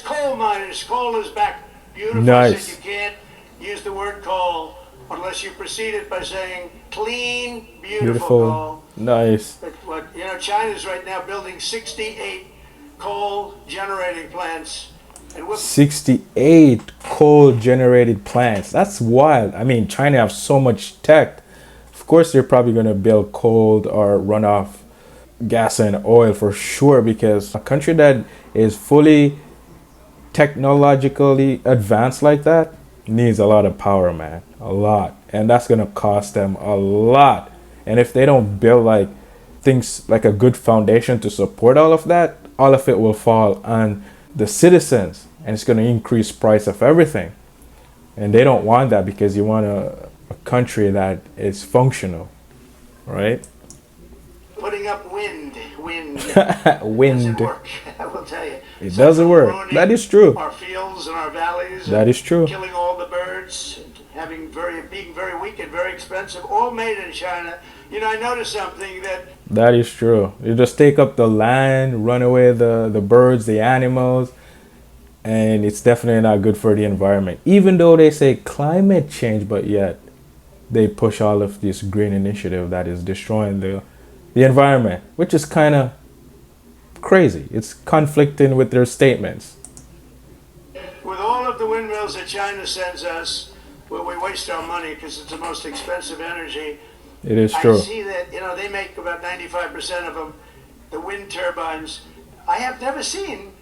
coal miners. Coal is back. Beautiful. Nice. Said you can't use the word coal unless you precede it by saying clean, beautiful coal. Nice. But what China's right now building 68 coal generating plants. And 68 coal generated plants. That's wild. I mean, China have so much tech. Of course, they're probably going to build coal or run off gas and oil for sure, because a country that is fully technologically advanced like that needs a lot of power, man. A lot. And that's going to cost them a lot. And if they don't build like things like a good foundation to support all of that, all of it will fall on the citizens, and it's going to increase price of everything. And they don't want that, because you want a country that is functional, right? Putting up wind Wind. doesn't work. I will tell you. It doesn't work. Ruining That is true. Our fields and our valleys. That is true. Killing all the birds, being very weak and very expensive, all made in China. I noticed something That is true. You just take up the land, run away the birds, the animals, and it's definitely not good for the environment. Even though they say climate change, but yet they push all of this green initiative that is destroying the environment, which is kind of crazy. It's conflicting with their statements. with all of the windmills that China sends us, where we waste our money because it's the most expensive energy. It is true. I see that they make about 95% of them, the wind turbines. I have never seen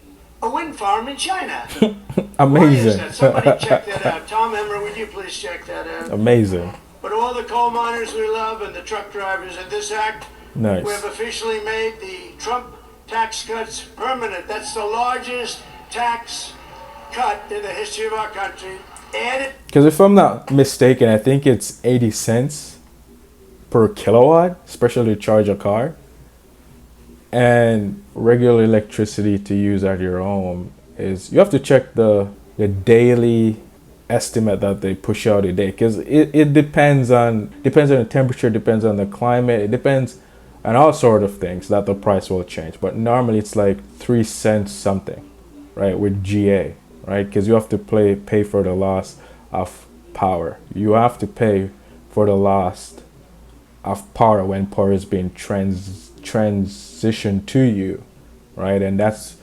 a wind farm in China. Why is Amazing. that? Somebody check that out. Tom Emmer, would you please check that out? Amazing. But all the coal miners we love and the truck drivers in this act, Nice. we have officially made the Trump tax cuts permanent. That's the largest tax cut in the history of our country. Added. Because if I'm not mistaken, I think it's 80 cents per kilowatt, especially to charge a car. And regular electricity to use at your home is, you have to check the daily estimate that they push out a day, because it depends on the temperature, depends on the climate, it depends on all sort of things that the price will change. But normally it's like 3 cents something, right, with GA, right? Because you have to pay for the loss of power. You have to pay for the loss of power when power is being transitioned to you, right? And that's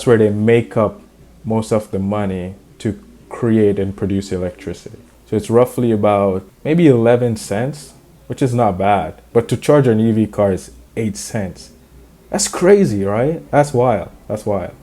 where they make up most of the money to create and produce electricity. So it's roughly about maybe 11 cents, which is not bad. But to charge an EV car is 8 cents. That's crazy, right? That's wild. That's wild.